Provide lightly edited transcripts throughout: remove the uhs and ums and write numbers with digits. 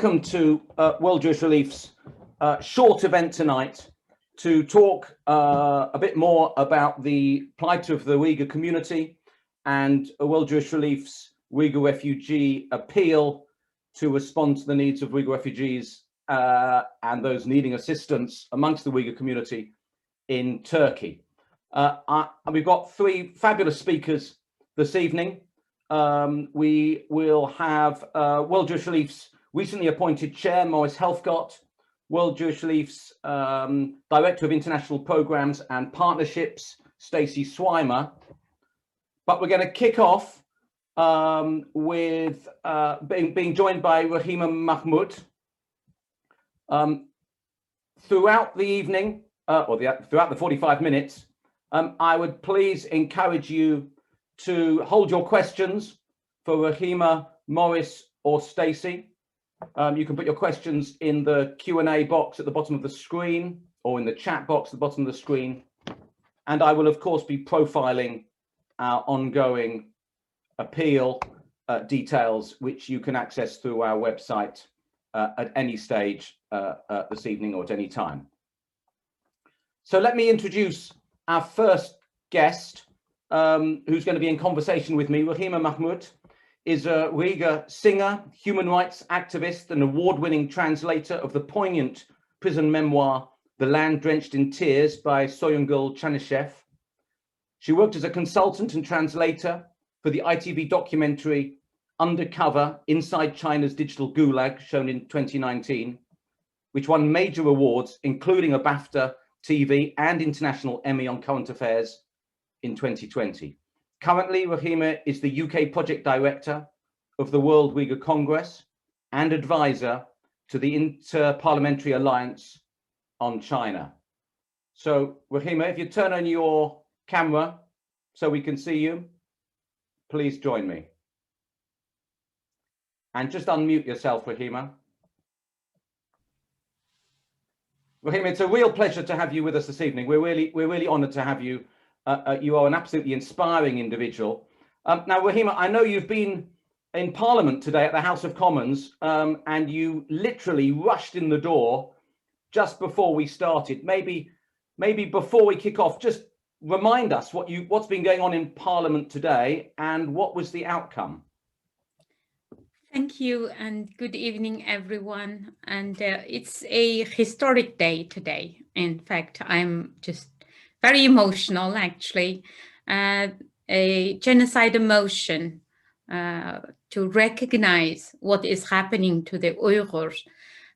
welcome to World Jewish Relief's short event tonight to talk a bit more about the plight of the Uyghur community and World Jewish Relief's Uyghur refugee appeal to respond to the needs of Uyghur refugees and those needing assistance amongst the Uyghur community in Turkey. We've got three fabulous speakers this evening. We will have World Jewish Relief's recently appointed chair, Maurice Helfgott, World Jewish Relief's Director of International Programs and Partnerships, Stacey. But we're going to kick off with being joined by Rahima Mahmut. Throughout the evening, throughout the 45 minutes, I would please encourage you to hold your questions for Rahima, Maurice or Stacey. You can put your questions in the Q&A box at the bottom of the screen or in the chat box at the bottom of the screen. And I will, of course, be profiling our ongoing appeal details, which you can access through our website at any stage this evening or at any time. So let me introduce our first guest, who's going to be in conversation with me. Rahima Mahmut is a Uyghur singer, human rights activist, and award-winning translator of the poignant prison memoir, The Land Drenched in Tears by Soyungal Chanishev. She worked as a consultant and translator for the ITV documentary Undercover, Inside China's Digital Gulag, shown in 2019, which won major awards, including a BAFTA TV and International Emmy on Current Affairs in 2020. Currently, Rahima is the UK project director of the World Uyghur Congress and advisor to the Inter-Parliamentary Alliance on China. So, Rahima, if you turn on your camera so we can see you, please join me. And just unmute yourself, Rahima. Rahima, it's a real pleasure to have you with us this evening. We're really honoured to have you. You are an absolutely inspiring individual. Now, Rahima, I know you've been in Parliament today at the House of Commons, and you literally rushed in the door just before we started. Maybe before we kick off, just remind us what's been going on in Parliament today and what was the outcome. Thank you and good evening, everyone. And it's a historic day today. In fact, I'm just very emotional, actually. A genocide motion to recognize what is happening to the Uyghurs,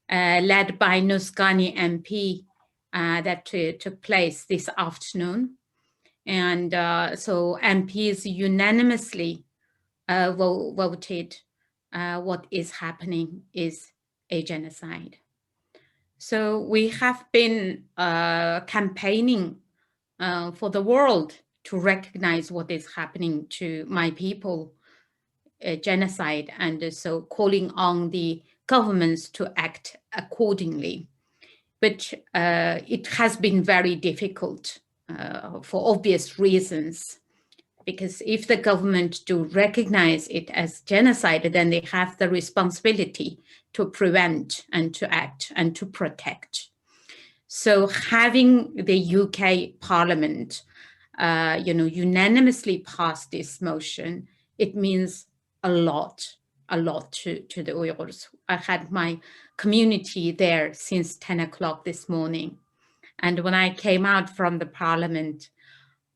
led by Nusgani MP, that took place this afternoon. And so MPs unanimously voted what is happening is a genocide. So we have been campaigning for the world to recognize what is happening to my people, genocide, and so calling on the governments to act accordingly. But it has been very difficult for obvious reasons, because if the government do recognize it as genocide, then they have the responsibility to prevent and to act and to protect. So having the UK Parliament, unanimously pass this motion, it means a lot to the Uyghurs. I had my community there since 10 o'clock this morning. And when I came out from the Parliament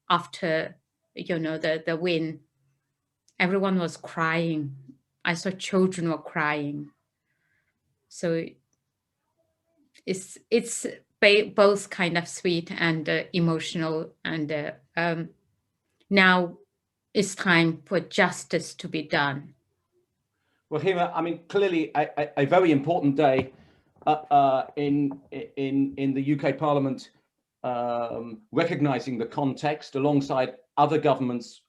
after, the win, everyone was crying. I saw children were crying. So it's both kind of sweet and emotional, and now it's time for justice to be done. Well, Rahima, I mean, clearly a very important day in the UK Parliament, recognising the context alongside other governments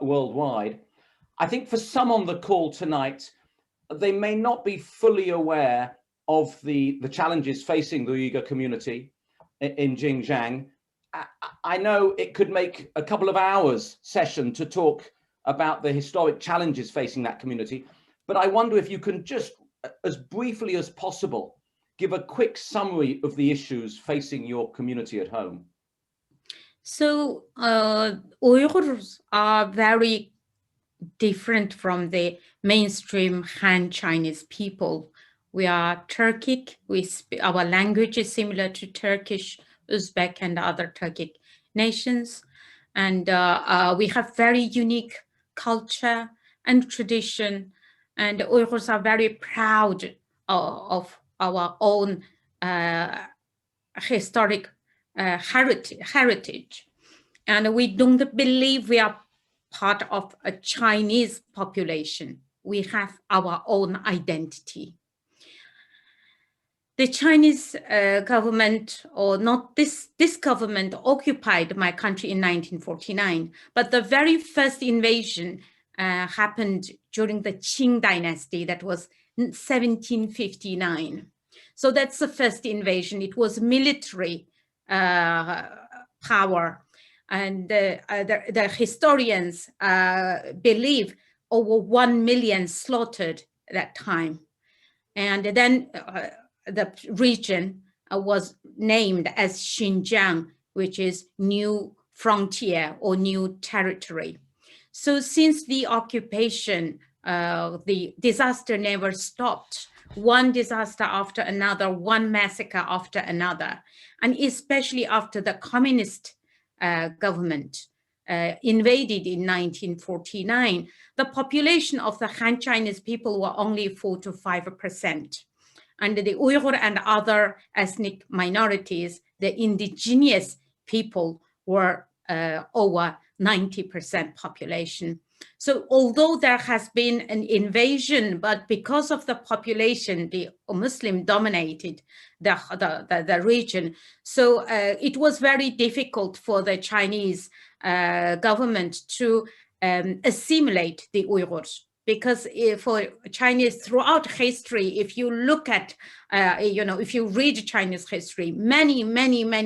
worldwide. I think for some on the call tonight, they may not be fully aware of the challenges facing the Uyghur community in Xinjiang. I know it could make a couple of hours session to talk about the historic challenges facing that community, but I wonder if you can just as briefly as possible, give a quick summary of the issues facing your community at home? So Uyghurs are very different from the mainstream Han Chinese people. We are Turkic. Our language is similar to Turkish, Uzbek, and other Turkic nations. And we have very unique culture and tradition. And Uyghurs are very proud of our own historic heritage. And we don't believe we are part of a Chinese population. We have our own identity. The Chinese government, or not this government, occupied my country in 1949, but the very first invasion happened during the Qing dynasty. That was 1759. So that's the first invasion. It was military power. And the historians believe over 1 million slaughtered that time. And then the region was named as Xinjiang, which is new frontier or new territory. So since the occupation, the disaster never stopped. One disaster after another, one massacre after another. And especially after the communist government invaded in 1949, the population of the Han Chinese people were only 4 to 5%. And the Uyghur and other ethnic minorities, the indigenous people, were over 90% population. So although there has been an invasion, but because of the population, the Muslim dominated the region. So it was very difficult for the Chinese government to assimilate the Uyghurs. Because for Chinese throughout history, if you look at, if you read Chinese history, many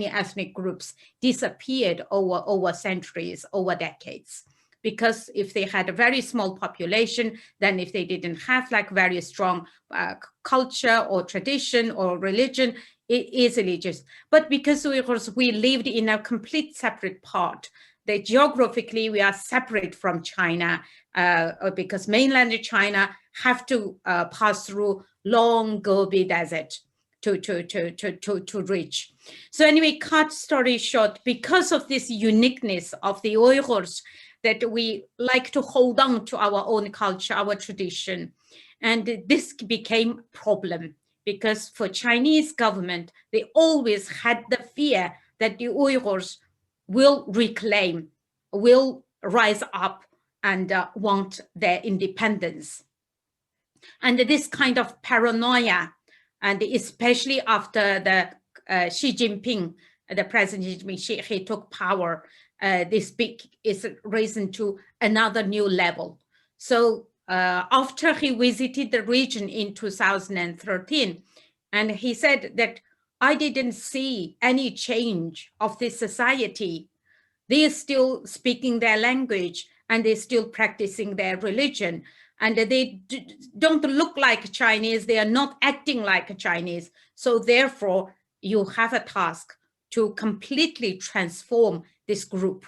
ethnic groups disappeared over centuries, over decades. Because if they had a very small population, then if they didn't have like very strong culture or tradition or religion, it easily just, but because Uyghurs, we lived in a complete separate part. That geographically we are separate from China because mainland China have to pass through long Gobi Desert to reach. So anyway, cut story short, because of this uniqueness of the Uyghurs, that we like to hold on to our own culture, our tradition. And this became a problem because for Chinese government, they always had the fear that the Uyghurs will reclaim, will rise up and want their independence. And this kind of paranoia, and especially after the Xi Jinping, the president, he took power, this is risen to another new level. So after he visited the region in 2013, and he said that I didn't see any change of this society. They are still speaking their language and they're still practicing their religion. And they don't look like Chinese. They are not acting like a Chinese. So therefore, you have a task to completely transform this group.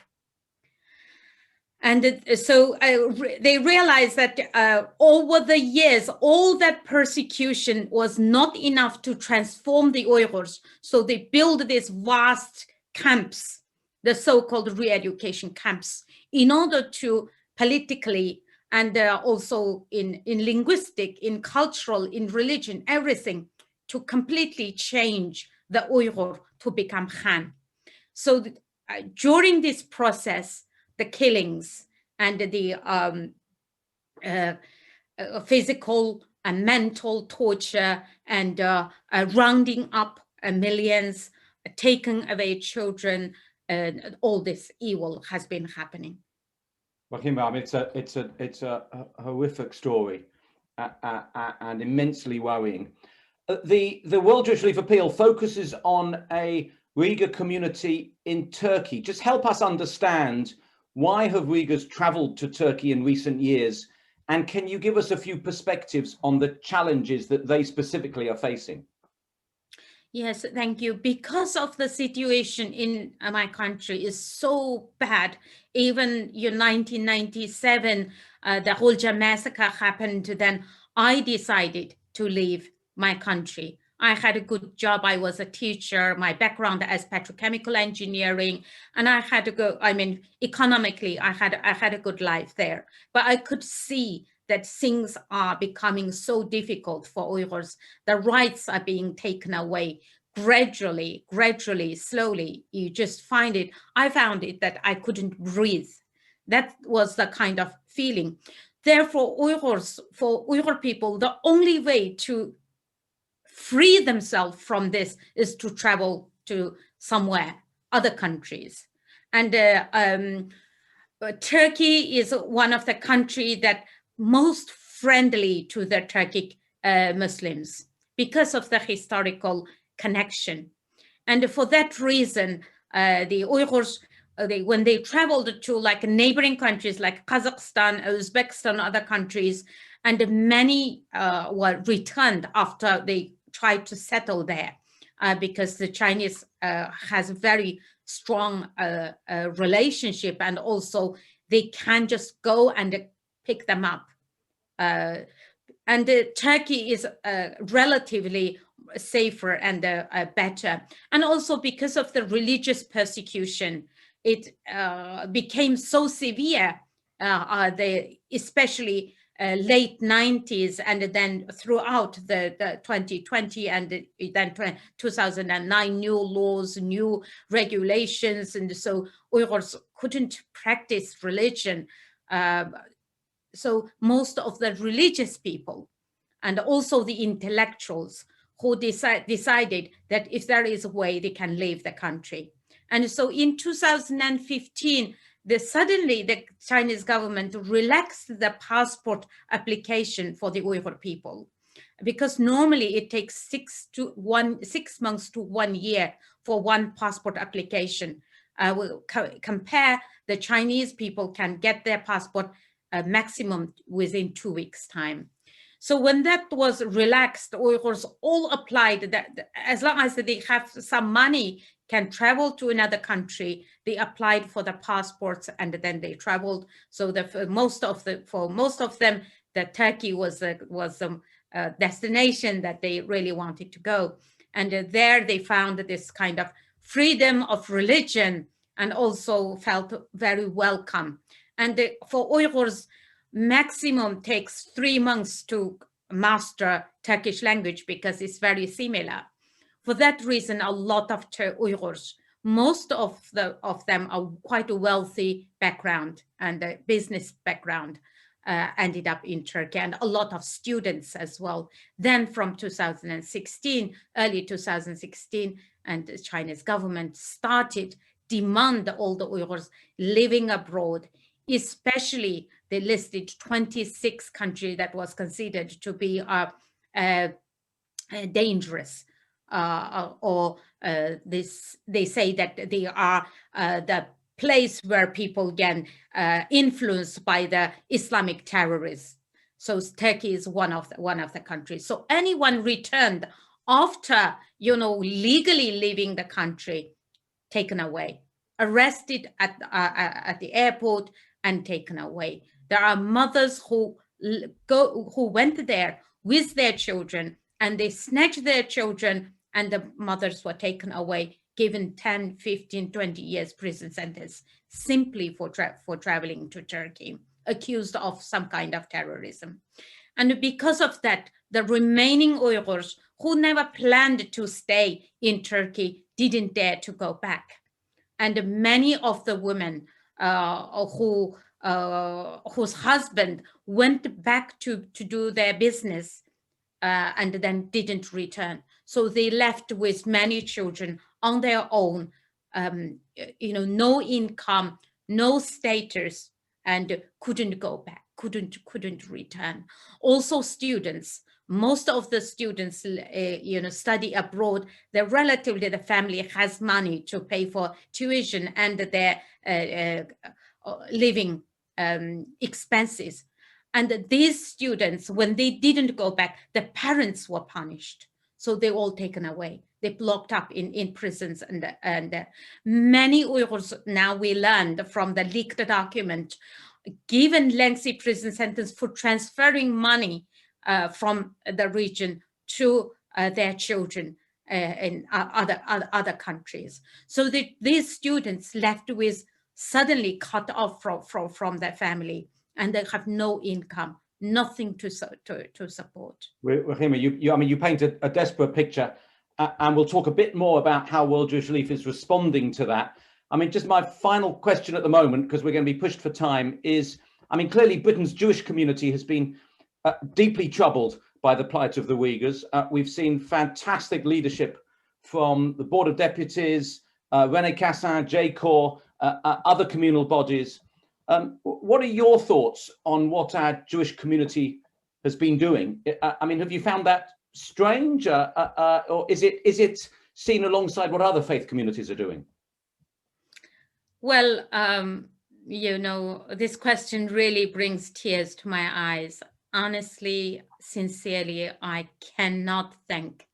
And so they realized that over the years, all that persecution was not enough to transform the Uyghurs. So they built these vast camps, the so-called re-education camps, in order to politically and also in linguistic, in cultural, in religion, everything, to completely change the Uyghur to become Han. So during this process, the killings and the physical and mental torture and rounding up millions, taking away children, all this evil has been happening. Rahima, I mean, it's a horrific story and immensely worrying. The World Jewish Relief Appeal focuses on a Uyghur community in Turkey. Just help us understand, why have Uyghurs traveled to Turkey in recent years, And can you give us a few perspectives on the challenges that they specifically are facing? Yes, thank you. Because of the situation in my country is so bad, even in 1997, the Hulja massacre happened, then I decided to leave my country. I had a good job. I was a teacher, my background as petrochemical engineering, and I had to go, I mean, economically, I had a good life there. But I could see that things are becoming so difficult for Uyghurs. The rights are being taken away gradually, slowly. You just find it. I found it that I couldn't breathe. That was the kind of feeling. Therefore, for Uyghur people, the only way to free themselves from this is to travel to somewhere, other countries. And Turkey is one of the countries that most friendly to the Turkic Muslims because of the historical connection. And for that reason, the Uyghurs, when they traveled to like neighboring countries like Kazakhstan, Uzbekistan, other countries, and many were returned after they tried to settle there because the Chinese has a very strong relationship, and also they can just go and pick them up. And Turkey is relatively safer and better. And also because of the religious persecution, it became so severe, especially late 90s and then throughout the 2020 and then 2009, new laws, new regulations. And so Uyghurs couldn't practice religion. So most of the religious people and also the intellectuals who decided that if there is a way, they can leave the country. And so in 2015, suddenly the Chinese government relaxed the passport application for the Uyghur people, because normally it takes 6 months to 1 year for one passport application. We'll compare the Chinese people can get their passport maximum within 2 weeks' time. So when that was relaxed, Uyghurs all applied that as long as they have some money, can travel to another country, they applied for the passports and then they traveled. So for most of them, the Turkey was a destination that they really wanted to go. And there they found this kind of freedom of religion and also felt very welcome. And for Uyghurs, maximum takes 3 months to master Turkish language because it's very similar. For that reason, a lot of Uyghurs, most of them are quite a wealthy background and a business background, ended up in Turkey, and a lot of students as well. Then from 2016, early 2016, and the Chinese government started demand all the Uyghurs living abroad, especially they listed 26 countries that was considered to be dangerous, or they say that they are the place where people get influenced by the Islamic terrorists. So Turkey is one of the countries. So anyone returned after, legally leaving the country, taken away, arrested at the airport and taken away. There are mothers who went there with their children and they snatched their children, and the mothers were taken away, given 10, 15, 20 years prison sentence simply for traveling to Turkey, accused of some kind of terrorism. And because of that, the remaining Uyghurs who never planned to stay in Turkey didn't dare to go back. And many of the women whose husband went back to do their business and then didn't return. So they left with many children on their own, no income, no status, and couldn't go back, couldn't return. Also students, most of the students, study abroad. The family has money to pay for tuition and their living expenses. And these students, when they didn't go back, the parents were punished. So they all taken away. They blocked up in prisons. And many Uyghurs, now we learned from the leaked document, given lengthy prison sentence for transferring money from the region to their children in other countries. So these students left with suddenly cut off from their family, and they have no income, nothing to support. Rahima, you paint a desperate picture, and we'll talk a bit more about how World Jewish Relief is responding to that. I mean, just my final question at the moment, because we're going to be pushed for time, is, I mean, clearly Britain's Jewish community has been deeply troubled by the plight of the Uyghurs. We've seen fantastic leadership from the Board of Deputies, René Cassin, J-Corps, other communal bodies. What are your thoughts on what our Jewish community has been doing? I mean, have you found that strange, or is it seen alongside what other faith communities are doing? Well, you know, this question really brings tears to my eyes. Honestly, sincerely, I cannot thank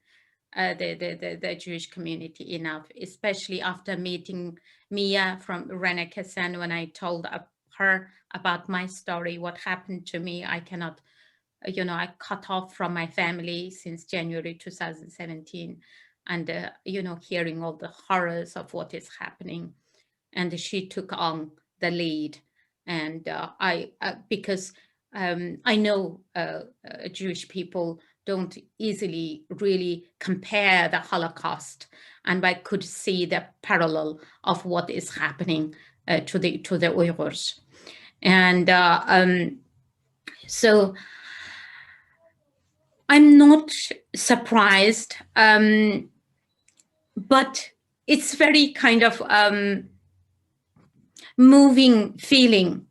the Jewish community enough, especially after meeting Mia from René Cassin. When I told her about my story, what happened to me, I cannot, you know, I cut off from my family since January 2017, and you know, hearing all the horrors of what is happening. And she took on the lead, and because I know Jewish people don't easily really compare the Holocaust, and I could see the parallel of what is happening to the Uyghurs. And so I'm not surprised, but it's very kind of moving feeling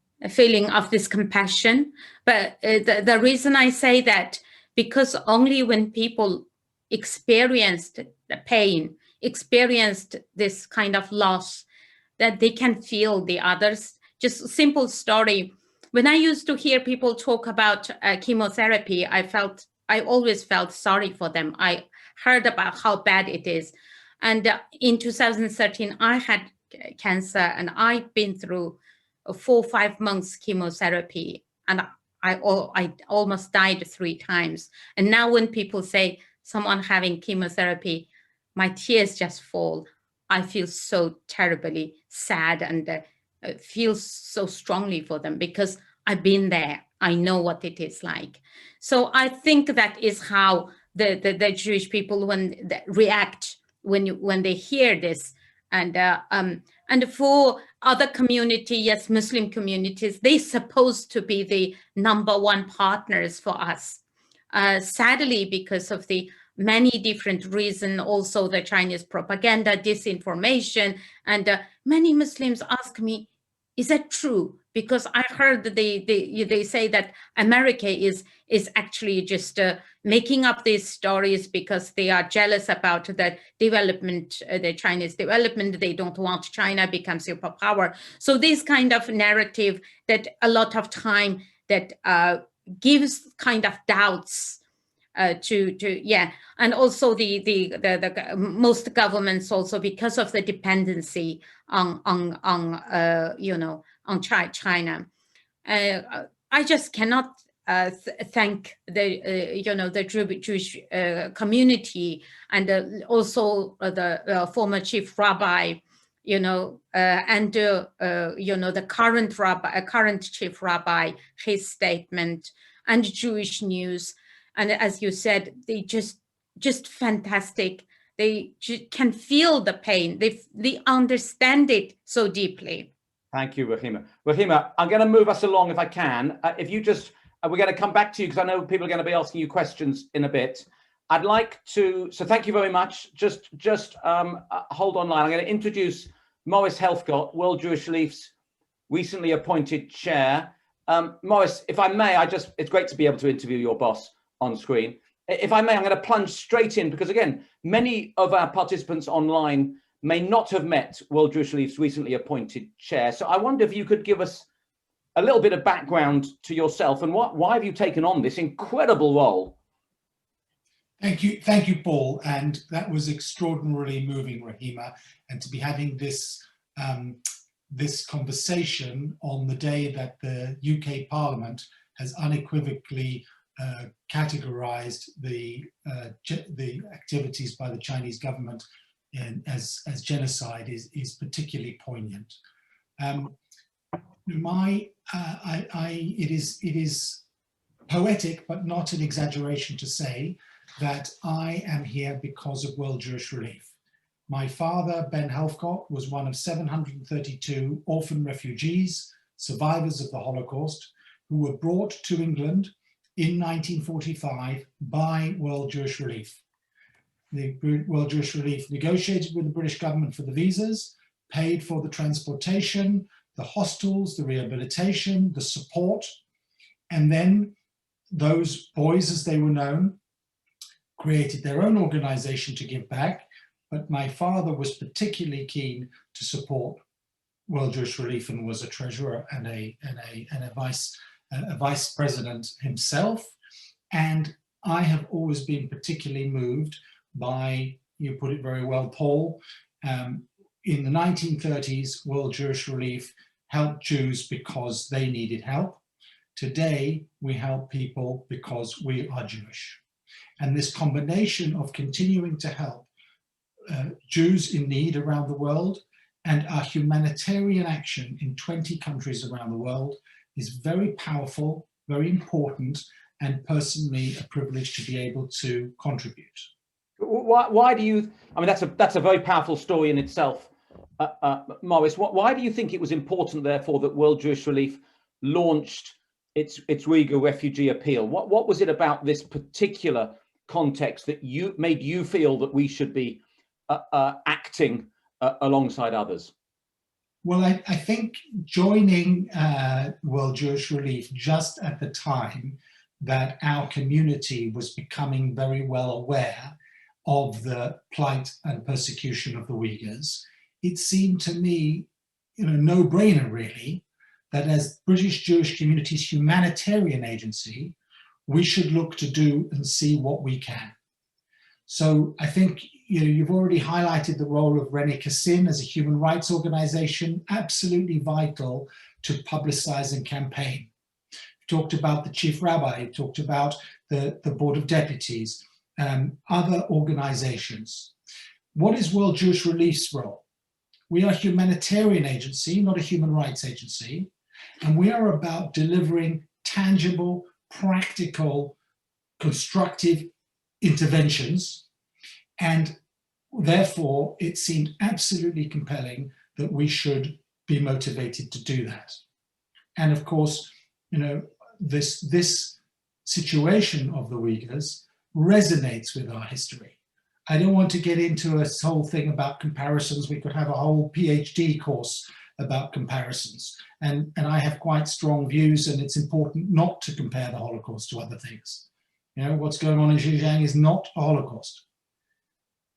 of this compassion. But the reason I say that, because only when people experienced the pain, experienced this kind of loss, that they can feel the others. Just a simple story. When I used to hear people talk about chemotherapy, I always felt sorry for them. I heard about how bad it is. And in 2013, I had cancer, and I've been through 4 or 5 months chemotherapy, and I almost died 3 times. And now when people say someone having chemotherapy, my tears just fall. I feel so terribly sad, and feel so strongly for them, because I've been there. I know what it is like. So I think that is how the Jewish people react when they hear this. And for other community, yes, Muslim communities, they're supposed to be the #1 partners for us. Sadly, because of the many different reasons, also the Chinese propaganda, disinformation, and many Muslims ask me, is that true? Because I heard that they say that America is actually just making up these stories because they are jealous about the development, the Chinese development. They don't want China become superpower. So this kind of narrative that a lot of time that gives kind of doubts and also the most governments also, because of the dependency on China. I just cannot thank the Jewish community, and also the former chief rabbi, and the current chief rabbi, his statement, and Jewish news. And as you said, they just fantastic. They can feel the pain. They understand it so deeply. Thank you, Rahima. Rahima, I'm going to move us along if I can. If you just, we're going to come back to you because I know people are going to be asking you questions in a bit. I'd like to, so thank you very much. Just hold on line. I'm going to introduce Maurice Helfgott, World Jewish Relief's recently appointed chair. Maurice, if I may, it's great to be able to interview your boss on screen. If I may, I'm going to plunge straight in because, again, many of our participants online may not have met World Jewish Relief's recently appointed chair. So I wonder if you could give us a little bit of background to yourself and why have you taken on this incredible role? Thank you, Paul. And that was extraordinarily moving, Rahima, and to be having this this conversation on the day that the UK Parliament has unequivocally categorized the activities by the Chinese government as genocide is particularly poignant. It is poetic, but not an exaggeration to say that I am here because of World Jewish Relief. My father, Ben Helfgott, was one of 732 orphan refugees, survivors of the Holocaust, who were brought to England in 1945 by World Jewish Relief. The World Jewish Relief negotiated with the British government for the visas, paid for the transportation, the hostels, the rehabilitation, the support, and then those boys, as they were known, created their own organization to give back. But my father was particularly keen to support World Jewish Relief and was a treasurer and a vice president himself. And I have always been particularly moved by, you put it very well, Paul, in the 1930s, World Jewish Relief helped Jews because they needed help. Today, we help people because we are Jewish. And this combination of continuing to help Jews in need around the world and our humanitarian action in 20 countries around the world is very powerful, very important, and personally a privilege to be able to contribute. Why do you, I mean, that's a very powerful story in itself, Maurice. Why do you think it was important, therefore, that World Jewish Relief launched its Uyghur refugee appeal? What was it about this particular context that made you feel that we should be acting alongside others? Well, I think joining World Jewish Relief just at the time that our community was becoming very well aware of the plight and persecution of the Uyghurs, it seemed to me, no-brainer really, that as British Jewish Community's humanitarian agency, we should look to do and see what we can. So I think you've already highlighted the role of Rene Kassin as a human rights organization, absolutely vital to publicize and campaign. We talked about the chief rabbi, talked about the board of deputies, other organizations. What is World Jewish Relief's role? We are a humanitarian agency, not a human rights agency, and we are about delivering tangible, practical, constructive interventions, and therefore it seemed absolutely compelling that we should be motivated to do that. And of course, this situation of the Uyghurs resonates with our history. I don't want to get into a whole thing about comparisons. We could have a whole PhD course about comparisons. And I have quite strong views, and it's important not to compare the Holocaust to other things. What's going on in Xinjiang is not a Holocaust.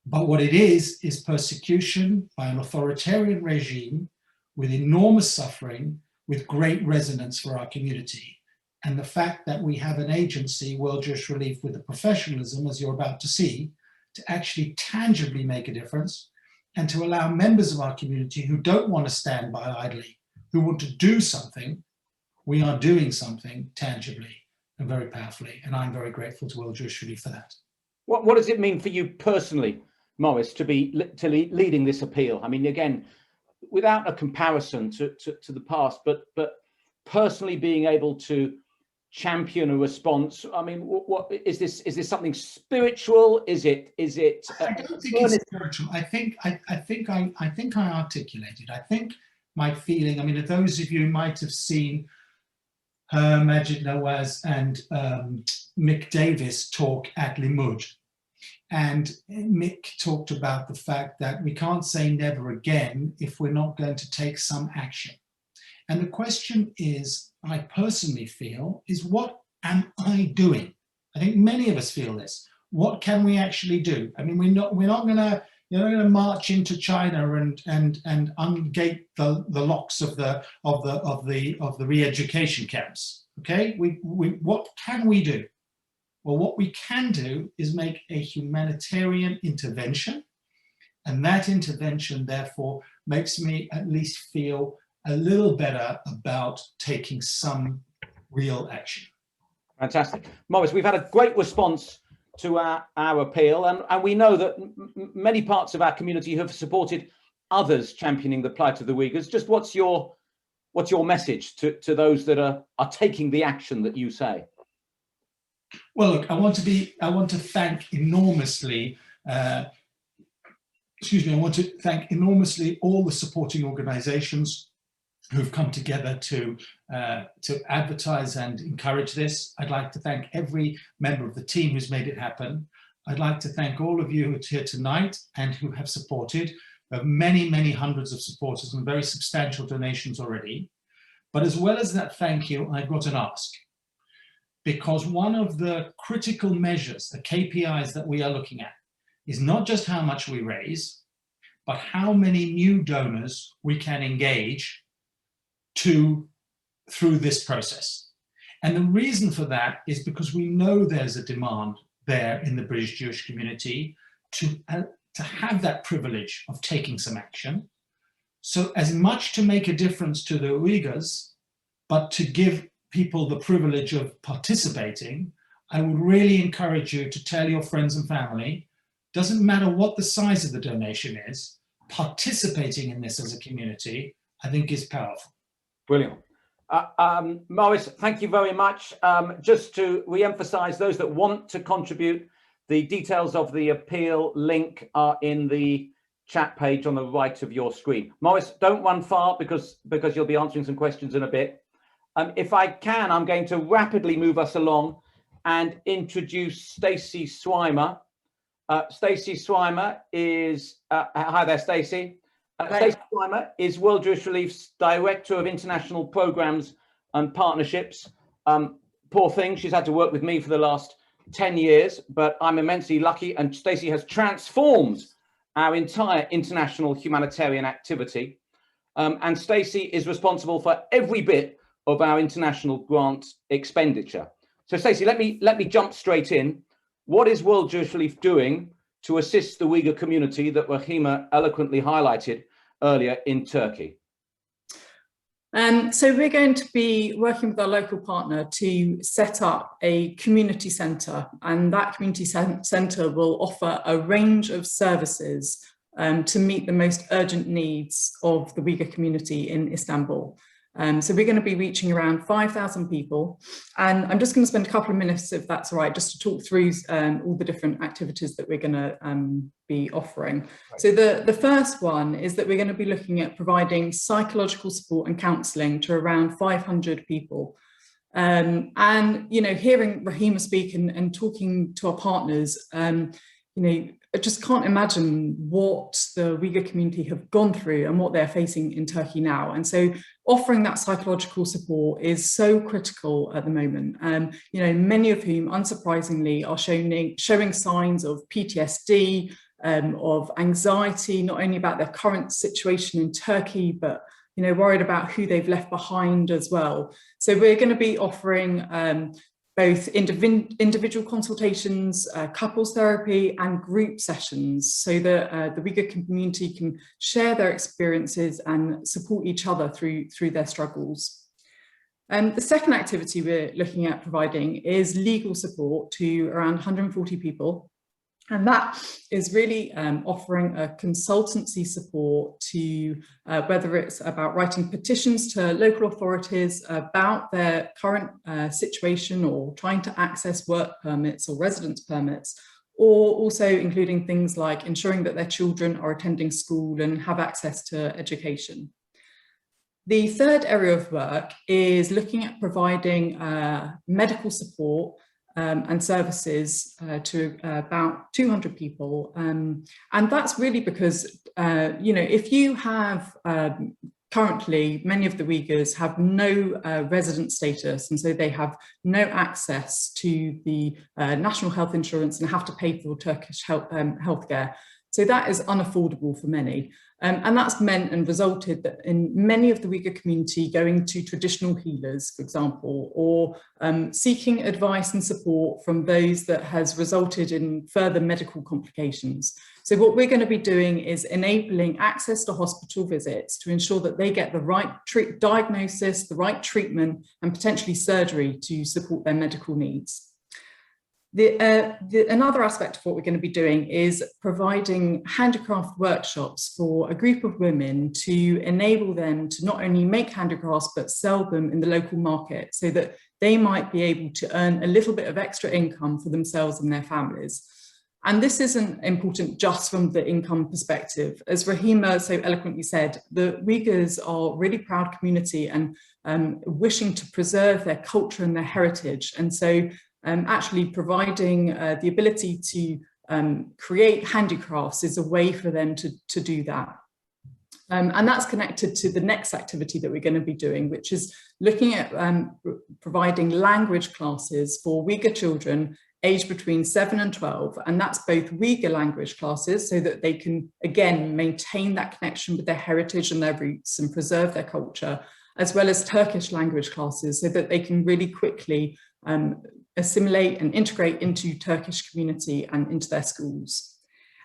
But what it is persecution by an authoritarian regime with enormous suffering, with great resonance for our community. And the fact that we have an agency, World Jewish Relief, with the professionalism, as you're about to see, to actually tangibly make a difference, and to allow members of our community who don't want to stand by idly, who want to do something, we are doing something tangibly and very powerfully. And I'm very grateful to World Jewish Relief for that. What does it mean for you personally, Maurice, to be leading this appeal? I mean, again, without a comparison to the past, but personally being able to champion a response. I mean, what is this? Is this something spiritual? Is it? I don't think it's spiritual. I think I articulated. I think my feeling. I mean, those of you who might have seen Majid Nawaz and Mick Davis talk at Limud, and Mick talked about the fact that we can't say never again if we're not going to take some action. And the question is, I personally feel, is what am I doing? I think many of us feel this. What can we actually do? I mean, we're not going to You're not going to march into China and ungate the locks of the re-education camps. Okay, what can we do? Well, what we can do is make a humanitarian intervention, and that intervention therefore makes me at least feel a little better about taking some real action. Fantastic. Maurice, we've had a great response to our appeal, and we know that many parts of our community have supported others championing the plight of the Uyghurs. Just what's your message to those that are taking the action that you say? Well, look, I want to thank enormously I want to thank enormously all the supporting organizations who've come together to advertise and encourage this. I'd like to thank every member of the team who's made it happen. I'd like to thank all of you who's here tonight and who have supported. Many, many hundreds of supporters and very substantial donations already. But as well as that thank you, I've got an ask. Because one of the critical measures, the KPIs that we are looking at, is not just how much we raise, but how many new donors we can engage through this process. And the reason for that is because we know there's a demand there in the British Jewish community to have that privilege of taking some action. So as much to make a difference to the Uyghurs, but to give people the privilege of participating, I would really encourage you to tell your friends and family, doesn't matter what the size of the donation is, participating in this as a community, I think is powerful. Brilliant. Maurice, thank you very much. Just to re-emphasize, those that want to contribute, the details of the appeal link are in the chat page on the right of your screen. Maurice, don't run far because you'll be answering some questions in a bit. If I can, I'm going to rapidly move us along and introduce Stacey Swimer. Stacey Swimer is, hi there, Stacey. Stacey Swimer is World Jewish Relief's Director of International Programs and Partnerships. Poor thing, she's had to work with me for the last 10 years, but I'm immensely lucky, and Stacey has transformed our entire international humanitarian activity. And Stacey is responsible for every bit of our international grant expenditure. So Stacey, let me jump straight in. What is World Jewish Relief doing to assist the Uyghur community that Rahima eloquently highlighted earlier in Turkey? So we're going to be working with our local partner to set up a community centre, and that community centre will offer a range of services to meet the most urgent needs of the Uyghur community in Istanbul. So we're going to be reaching around 5,000 people, and I'm just going to spend a couple of minutes, if that's all right, just to talk through all the different activities that we're going to be offering. Right. So the first one is that we're going to be looking at providing psychological support and counselling to around 500 people. And, you know, hearing Rahima speak and talking to our partners, you know, I just can't imagine what the Uyghur community have gone through and what they're facing in Turkey now. And so offering that psychological support is so critical at the moment. You know, many of whom, unsurprisingly, are showing signs of PTSD, of anxiety, not only about their current situation in Turkey, but, you know, worried about who they've left behind as well. So we're going to be offering both individual consultations, couples therapy and group sessions, so that the Uyghur community can share their experiences and support each other through their struggles. The second activity we're looking at providing is legal support to around 140 people. And that is really offering a consultancy support to whether it's about writing petitions to local authorities about their current situation, or trying to access work permits or residence permits, or also including things like ensuring that their children are attending school and have access to education. The third area of work is looking at providing medical support and services to about 200 people. And that's really because, you know, if you have currently, many of the Uyghurs have no resident status, and so they have no access to the national health insurance and have to pay for Turkish healthcare. So that is unaffordable for many. And that's meant and resulted that in many of the Uyghur community going to traditional healers, for example, or seeking advice and support from those that has resulted in further medical complications. So what we're going to be doing is enabling access to hospital visits to ensure that they get the right diagnosis, the right treatment, and potentially surgery to support their medical needs. Another aspect of what we're going to be doing is providing handicraft workshops for a group of women to enable them to not only make handicrafts but sell them in the local market so that they might be able to earn a little bit of extra income for themselves and their families. And this isn't important just from the income perspective. As Rahima so eloquently said, the Uyghurs are a really proud community and wishing to preserve their culture and their heritage. And so actually providing the ability to create handicrafts is a way for them to do that. And that's connected to the next activity that we're going to be doing, which is looking at providing language classes for Uyghur children aged between 7 and 12. And that's both Uyghur language classes so that they can, again, maintain that connection with their heritage and their roots and preserve their culture, as well as Turkish language classes so that they can really quickly assimilate and integrate into Turkish community and into their schools.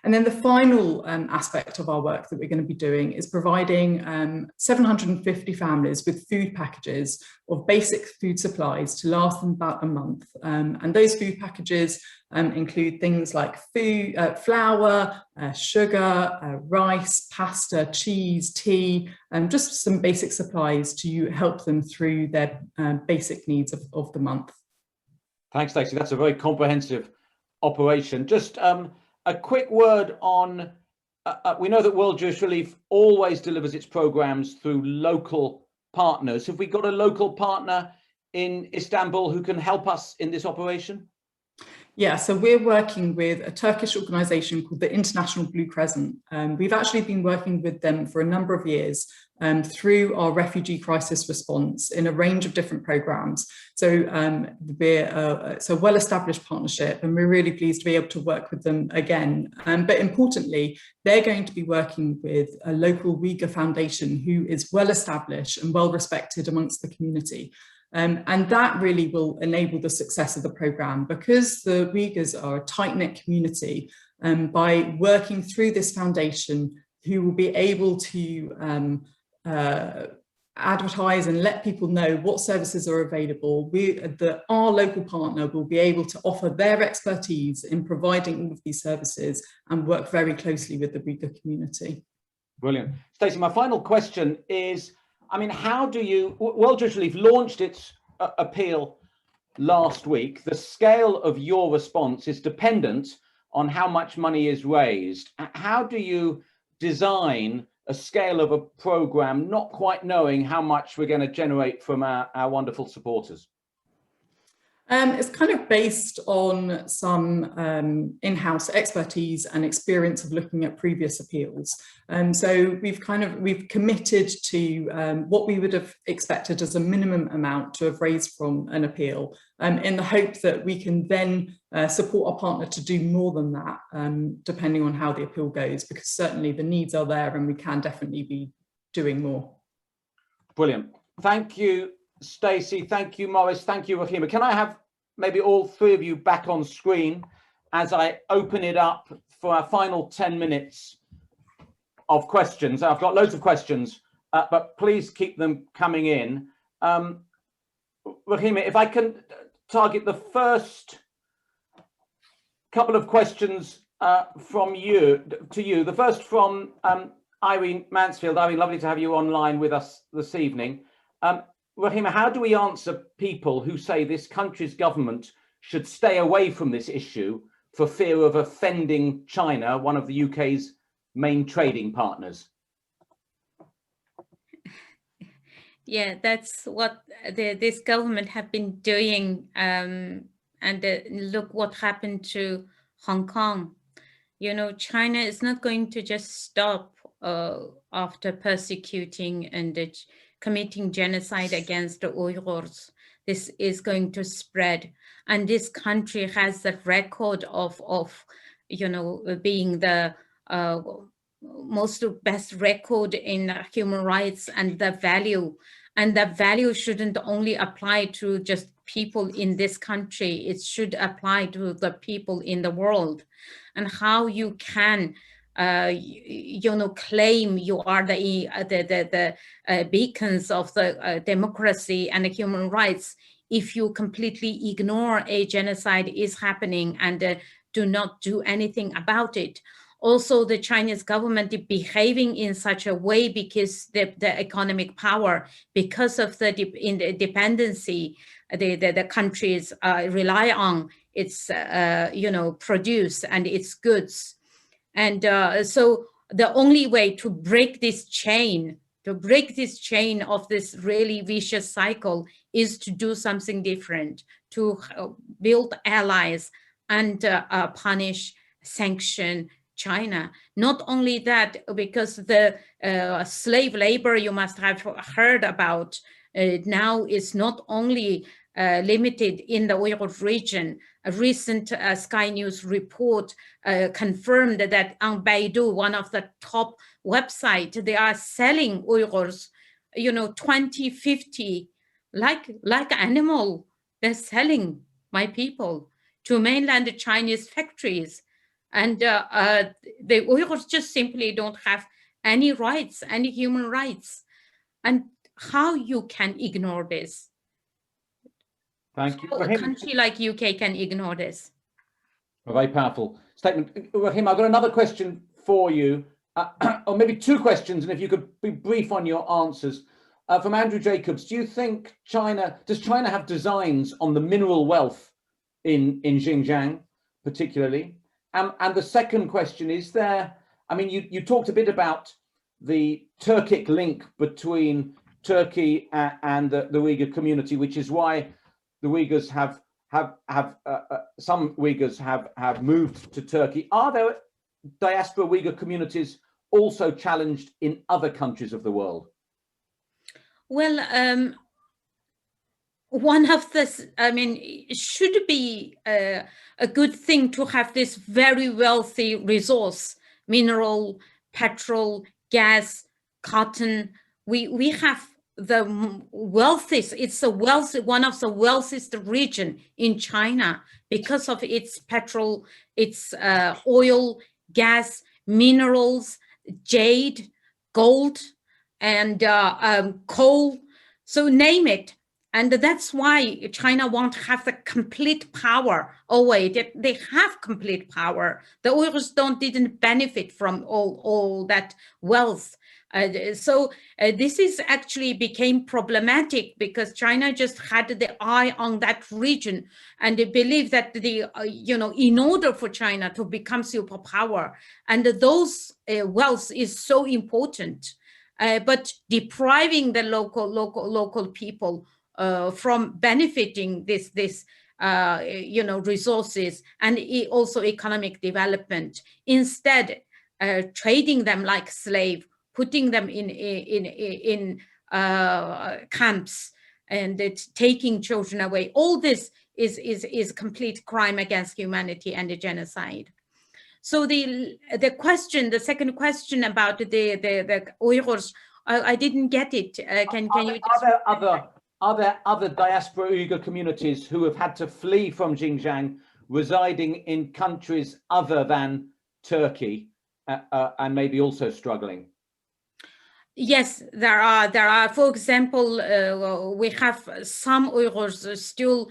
And then the final aspect of our work that we're going to be doing is providing 750 families with food packages of basic food supplies to last them about a month. And those food packages include things like food, flour, sugar, rice, pasta, cheese, tea, and just some basic supplies to help them through their basic needs of the month. Thanks, Stacey. That's a very comprehensive operation. Just a quick word on, we know that World Jewish Relief always delivers its programs through local partners. Have we got a local partner in Istanbul who can help us in this operation? Yeah, so we're working with a Turkish organisation called the International Blue Crescent. We've actually been working with them for a number of years through our refugee crisis response in a range of different programmes. So it's a well-established partnership and we're really pleased to be able to work with them again. But importantly, they're going to be working with a local Uyghur foundation who is well-established and well-respected amongst the community. And that really will enable the success of the programme because the Uyghurs are a tight-knit community. By working through this foundation, who will be able to advertise and let people know what services are available, our local partner will be able to offer their expertise in providing all of these services and work very closely with the Uyghur community. Brilliant. Stacey, my final question is, I mean, how do you, World Jewish Relief launched its appeal last week. The scale of your response is dependent on how much money is raised. How do you design a scale of a program, not quite knowing how much we're going to generate from our wonderful supporters? It's kind of based on some in-house expertise and experience of looking at previous appeals. So we've committed to what we would have expected as a minimum amount to have raised from an appeal, in the hope that we can then support our partner to do more than that, depending on how the appeal goes, because certainly the needs are there and we can definitely be doing more. Brilliant. Thank you, Stacey. Thank you, Maurice. Thank you, Rahima. Can I have maybe all three of you back on screen as I open it up for our final 10 minutes of questions? I've got loads of questions, but please keep them coming in. Rahima, if I can target the first couple of questions from you to you. The first from Irene Mansfield. Irene, lovely to have you online with us this evening. Rahima, how do we answer people who say this country's government should stay away from this issue for fear of offending China, one of the UK's main trading partners? Yeah, that's what this government have been doing. And look what happened to Hong Kong. You know, China is not going to just stop after persecuting and committing genocide against the Uyghurs. This is going to spread. And this country has the record of you know, being the most best record in human rights and the value. And that value shouldn't only apply to just people in this country, it should apply to the people in the world. And how you can claim you are the beacons of the democracy and the human rights if you completely ignore a genocide is happening and do not do anything about it. Also, the Chinese government is behaving in such a way because the economic power, because of the dependency the countries rely on its produce and its goods. And so the only way to break this chain, of this really vicious cycle is to do something different, to build allies and punish, sanction China. Not only that, because the slave labor you must have heard about now is not only limited in the Uyghur region. A recent Sky News report confirmed that on Baidu, one of the top websites, they are selling Uyghurs, 20, 50, like animal. They're selling my people to mainland Chinese factories. And the Uyghurs just simply don't have any rights, any human rights. And how you can ignore this? Thank you. How a country like UK can ignore this? A very powerful statement. Rahima, I've got another question for you, or maybe two questions, and if you could be brief on your answers. From Andrew Jacobs, does China have designs on the mineral wealth in Xinjiang, particularly? And the second question is you talked a bit about the Turkic link between Turkey and the Uyghur community, which is why the Uyghurs some Uyghurs have moved to Turkey. Are there diaspora Uyghur communities also challenged in other countries of the world? Well, one of this, it should be a good thing to have this very wealthy resource, mineral, petrol, gas, cotton. We have the wealthiest, it's one of the wealthiest region in China because of its petrol, its oil, gas, minerals, jade, gold, and coal, so name it. And that's why China won't have the complete power. Oh wait, they have complete power. The Uyghurs didn't benefit from all that wealth. So this is actually became problematic because China just had the eye on that region, and they believe that in order for China to become superpower, and those wealth is so important, but depriving the local people from benefiting this resources and also economic development, instead trading them like slave, putting them in camps and taking children away. All this is complete crime against humanity and a genocide. So the second question about the Uyghurs, I didn't get it. Can you? Are there other diaspora Uyghur communities who have had to flee from Xinjiang, residing in countries other than Turkey, and maybe also struggling? Yes, there are. For example, we have some Uyghurs still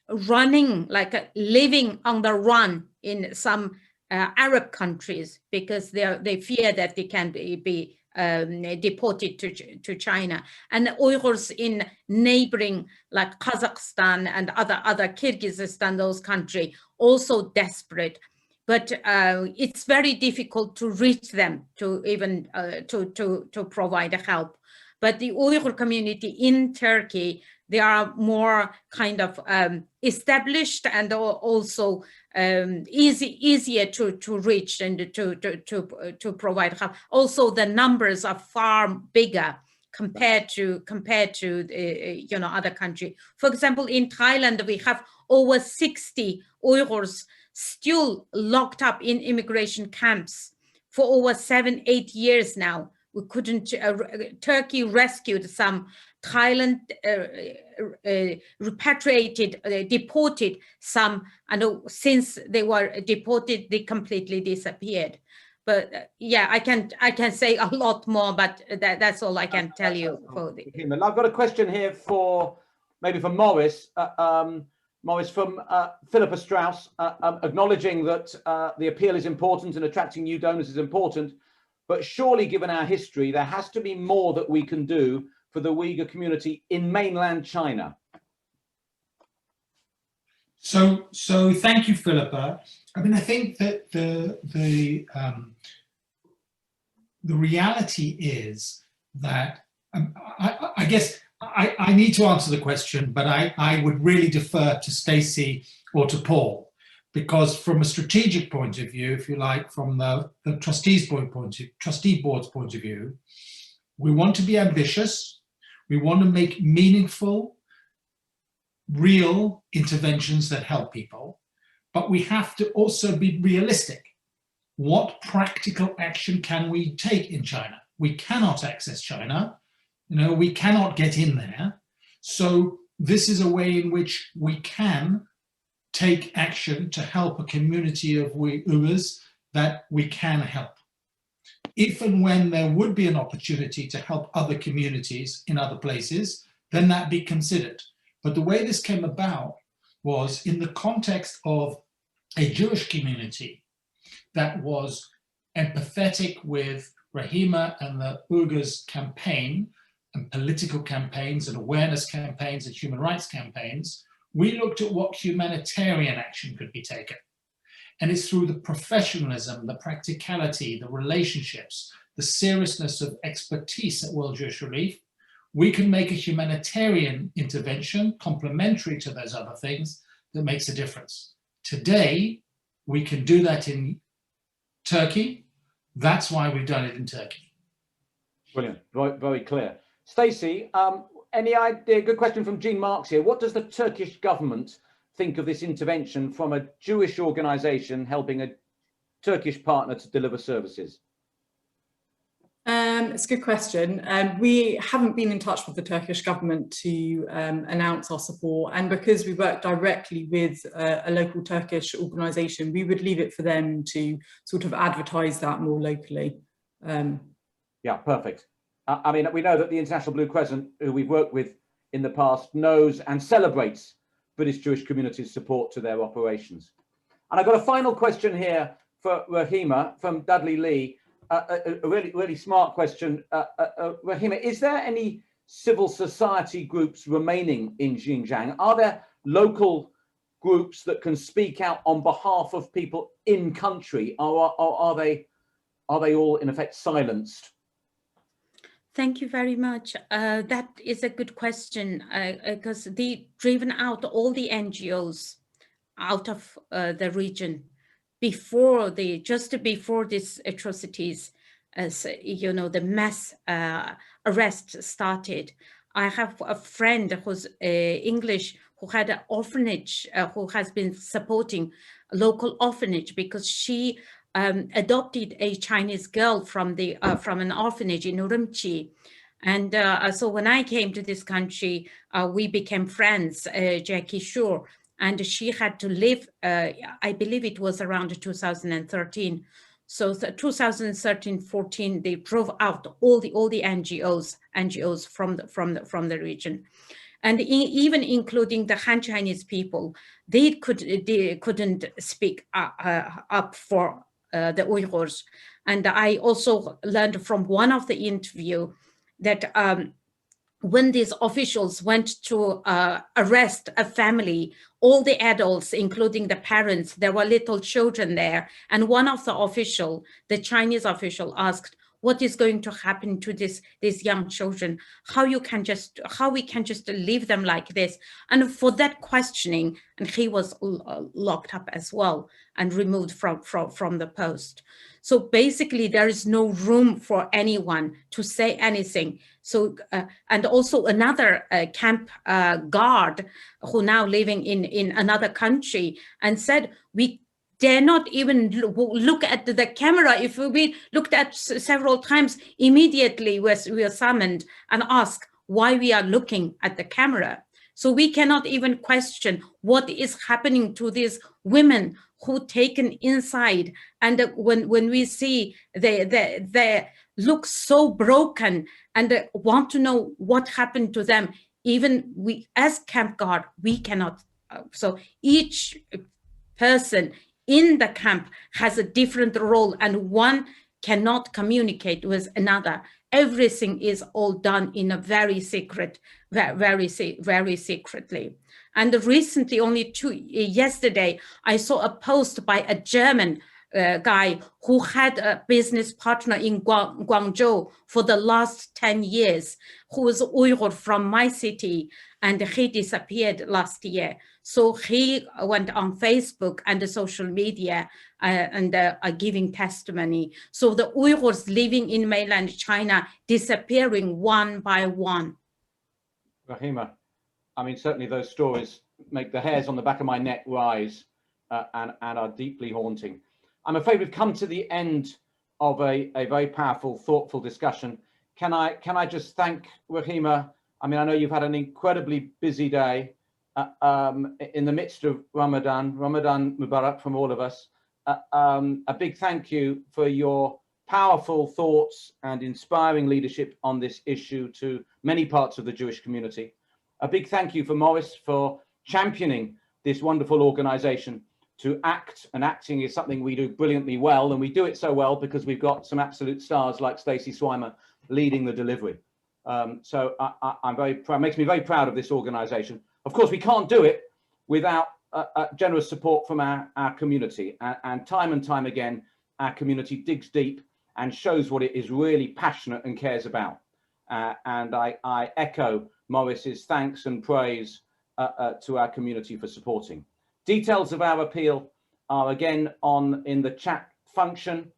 running, living on the run in some Arab countries because they fear that they can be deported to China, and the Uyghurs in neighboring like Kazakhstan and other Kyrgyzstan, those countries also desperate. But it's very difficult to reach them to even to provide help. But the Uyghur community in Turkey, they are more kind of established and also easier to reach and to provide help. Also, the numbers are far bigger compared to other countries. For example, in Thailand, we have over 60 Uyghurs still locked up in immigration camps for over 7-8 years now. We couldn't, Turkey rescued some, Thailand repatriated, deported some, and since they were deported, they completely disappeared. But yeah, I can say a lot more, but that's all I can tell you. I've got a question here for maybe for Maurice. Maurice, from Philippa Strauss, acknowledging that the appeal is important and attracting new donors is important, but surely given our history, there has to be more that we can do for the Uyghur community in mainland China. So thank you, Philippa. I mean, I think that the reality is that I guess I need to answer the question, but I would really defer to Stacey or to Paul, because from a strategic point of view, if you like, from the trustee board's point of view, we want to be ambitious. We want to make meaningful, real interventions that help people, but we have to also be realistic. What practical action can we take in China? We cannot access China. You know, we cannot get in there. So this is a way in which we can take action to help a community of Uyghurs that we can help. If and when there would be an opportunity to help other communities in other places, then that be considered. But the way this came about was in the context of a Jewish community that was empathetic with Rahima and the Uyghurs campaign, and political campaigns and awareness campaigns and human rights campaigns, we looked at what humanitarian action could be taken. And it's through the professionalism, the practicality, the relationships, the seriousness of expertise at World Jewish Relief, we can make a humanitarian intervention complementary to those other things that makes a difference. Today, we can do that in Turkey. That's why we've done it in Turkey. Brilliant, very clear. Stacey, any idea? Good question from Jean Marks here. What does the Turkish government think of this intervention from a Jewish organization helping a Turkish partner to deliver services? It's a good question. We haven't been in touch with the Turkish government to announce our support, and because we work directly with a local Turkish organisation, we would leave it for them to sort of advertise that more locally. Yeah, perfect. I mean, we know that the International Blue Crescent, who we've worked with in the past, knows and celebrates British Jewish communities' support to their operations. And I've got a final question here for Rahima from Dudley Lee. A really smart question. Rahima, is there any civil society groups remaining in Xinjiang? Are there local groups that can speak out on behalf of people in country, or are they all in effect silenced? Thank you very much. That is a good question, because they driven out all the NGOs out of the region just before these atrocities, as you know, the mass arrest started. I have a friend who's English, who had an orphanage, who has been supporting a local orphanage because she adopted a Chinese girl from an orphanage in Urumqi. And so when I came to this country, we became friends, Jackie Shore, and she had to live, I believe it was around 2013. So 2013-14, they drove out all the NGOs from the region. And even including the Han Chinese people, they couldn't speak up for the Uyghurs. And I also learned from one of the interview that when these officials went to arrest a family, all the adults, including the parents, there were little children there. And one of the Chinese official asked, what is going to happen to these young children? How we can just leave them like this? And for that questioning, and he was locked up as well and removed from the post. So basically, there is no room for anyone to say anything. So and also another camp guard who now living in another country and said, dare not even look at the camera. If we looked at several times, immediately we are summoned and asked why we are looking at the camera. So we cannot even question what is happening to these women who taken inside. And when we see they look so broken and want to know what happened to them, even we as camp guard, we cannot. So each person in the camp has a different role, and one cannot communicate with another. Everything is all done in a very secret, very secretly. And recently, yesterday, I saw a post by a German guy who had a business partner in Guangzhou for the last 10 years, who was Uyghur from my city, and he disappeared last year. So he went on Facebook and the social media and giving testimony. So the Uyghurs living in mainland China disappearing one by one. Rahima, I mean, certainly those stories make the hairs on the back of my neck rise and are deeply haunting. I'm afraid we've come to the end of a very powerful, thoughtful discussion. Can I just thank Rahima? I mean, I know you've had an incredibly busy day in the midst of Ramadan Mubarak from all of us. A big thank you for your powerful thoughts and inspiring leadership on this issue to many parts of the Jewish community. A big thank you for Maurice for championing this wonderful organization to act, and acting is something we do brilliantly well, and we do it so well because we've got some absolute stars like Stacey leading the delivery. So I'm very proud, makes me very proud of this organization. Of course, we can't do it without generous support from our community, and time again, our community digs deep and shows what it is really passionate and cares about. And I echo Maurice's thanks and praise to our community for supporting. Details of our appeal are again in the chat function.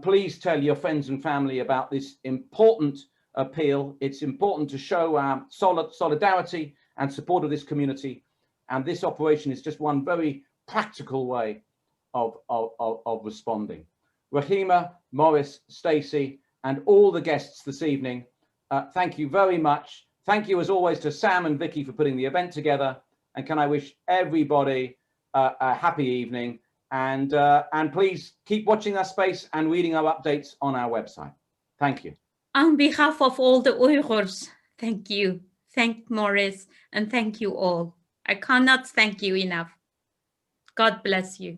Please tell your friends and family about this important appeal. It's important to show our solidarity and support of this community. And this operation is just one very practical way of responding. Rahima, Maurice, Stacey, and all the guests this evening, thank you very much. Thank you as always to Sam and Vicky for putting the event together. And can I wish everybody a happy evening, and please keep watching our space and reading our updates on our website. Thank you. On behalf of all the Uyghurs, thank you. Thank Maurice, and thank you all. I cannot thank you enough. God bless you.